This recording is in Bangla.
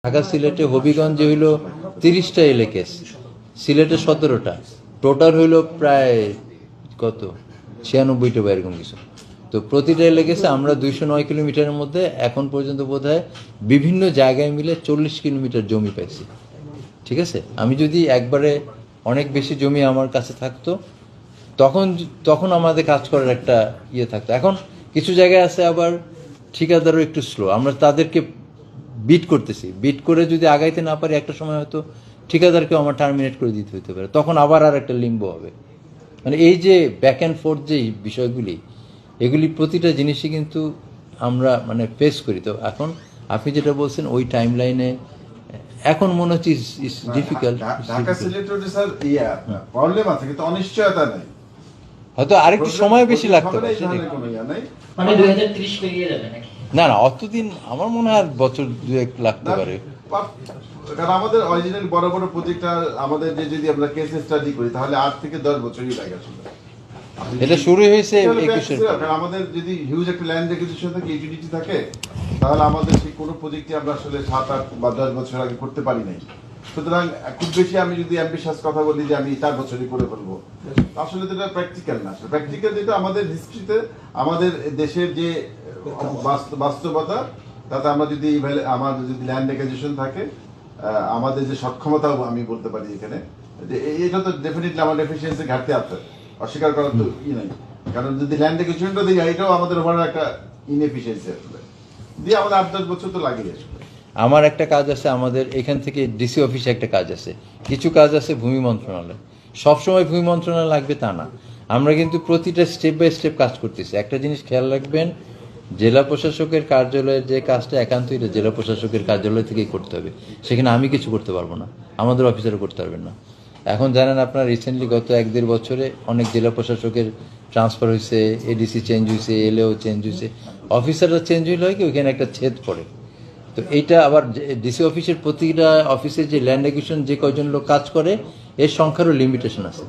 ঢাকা সিলেটে হবিগঞ্জে হইল 30টা এলে কেস, সিলেটে 17টা, টোটাল হইল প্রায় কত 96টা বা এরকম কিছু। তো প্রতিটা এলে গেছে আমরা 209 কিলোমিটারের মধ্যে এখন পর্যন্ত বোধহয় বিভিন্ন জায়গায় মিলে 40 কিলোমিটার জমি পাইছি। ঠিক আছে, আমি যদি একবারে অনেক বেশি জমি আমার কাছে থাকতো তখন আমাদের কাজ করার একটা ইয়ে থাকতো। এখন কিছু জায়গায় আছে আবার ঠিকাদারও একটু স্লো, আমরা তাদেরকে বিট করতেছি, বিট করে যদি আগাইতে না পারি একটা সময় হয়তো ঠিকাদারকেও আমার টার্মিনেট করে দিতে হতে পারে, তখন আবার আর একটা লিম্বো হবে। মানে এই যে ব্যাক অ্যান্ড ফোর্থ যে বিষয়গুলি, এগুলি প্রতিটা জিনিসই কিন্তু আমরা মানে ফেস করি। তো এখন আপনি যেটা বলছেন ওই টাইম লাইনে এখন মনে হচ্ছে ইস ডিফিকাল্ট। ঢাকা সিলেট রোডে স্যার প্রবলেম আছে কিন্তু অনিশ্চয়তা নাই, হয়তো আরেকটু সময় বেশি লাগতে পারে। মানে 2030 পেরিয়ে যাবে নাকি? না না, অতদিন আমার মনে হয় আর বছর 2-1 লাগতে পারে। কারণ আমাদের অরিজিনাল বড় বড় প্রজেক্টটা আমাদের যে যদি আমরা কেস স্টাডি করি তাহলে 8 থেকে 10 বছরই লাগে আসলে। এটা শুরু হয়েছে 21-এর পর। কারণ আমাদের যদি হিউজ একটা ল্যান্ড রেগুলেশন থাকে, ইউটিলিটি থাকে, তাহলে আমাদের সেই কোনো প্রজেক্টই আমরা আসলে 7-8 বা 10 বছর আগে করতে পারি নাই। সুতরাং খুব বেশি আমি যদি অ্যাম্বিশাস কথা বলি যে আমি 4 বছরই করে ফেলবো, আসলে তো এটা প্র্যাকটিক্যাল না। প্র্যাকটিক্যাল যেটা আমাদের হিস্ট্রিতে আমাদের দেশের যে বাস্তবতা, তাতে আমরা যদি আমাদের যদি ল্যান্ড রেগুলেশন থাকে, আমাদের যে সক্ষমতাও আমি বলতে পারি এখানে যে এটা তো ডেফিনেটলি আমার ডেফিসিয়েন্সি ঘাটতি আছে, অস্বীকার করার তো নাই। কারণ যদি ল্যান্ড রেগুলেশনটা দিই এটাও আমাদের ওভার একটা ইনএফিসিয়েন্সি আসলে দিয়ে আমাদের 8-10 বছর তো লাগেই আসলে। আমার একটা কাজ আছে, আমাদের এখান থেকে ডিসি অফিসে একটা কাজ আছে, কিছু কাজ আছে ভূমি মন্ত্রণালয়। সবসময় ভূমি মন্ত্রণালয় লাগবে তা না, আমরা কিন্তু প্রতিটা স্টেপ বাই স্টেপ কাজ করতেছি। একটা জিনিস খেয়াল রাখবেন, জেলা প্রশাসকের কার্যালয়ের যে কাজটা একান্তই জেলা প্রশাসকের কার্যালয় থেকেই করতে হবে, সেখানে আমি কিছু করতে পারবো না, আমাদের অফিসারও করতে পারবেন না। এখন জানেন আপনার রিসেন্টলি গত 1-1.5 বছরে অনেক জেলা প্রশাসকের ট্রান্সফার হয়েছে, এডিসি চেঞ্জ হয়েছে, এলএও চেঞ্জ হয়েছে, অফিসাররা চেঞ্জ হইলে হয় কি ওইখানে একটা ছেদ পড়ে। তো এইটা আবার ডিসি অফিসের প্রতিটা অফিসে যে ল্যান্ড রেগুলেশন যে কয়জন লোক কাজ করে এর সংখ্যারও লিমিটেশন আছে।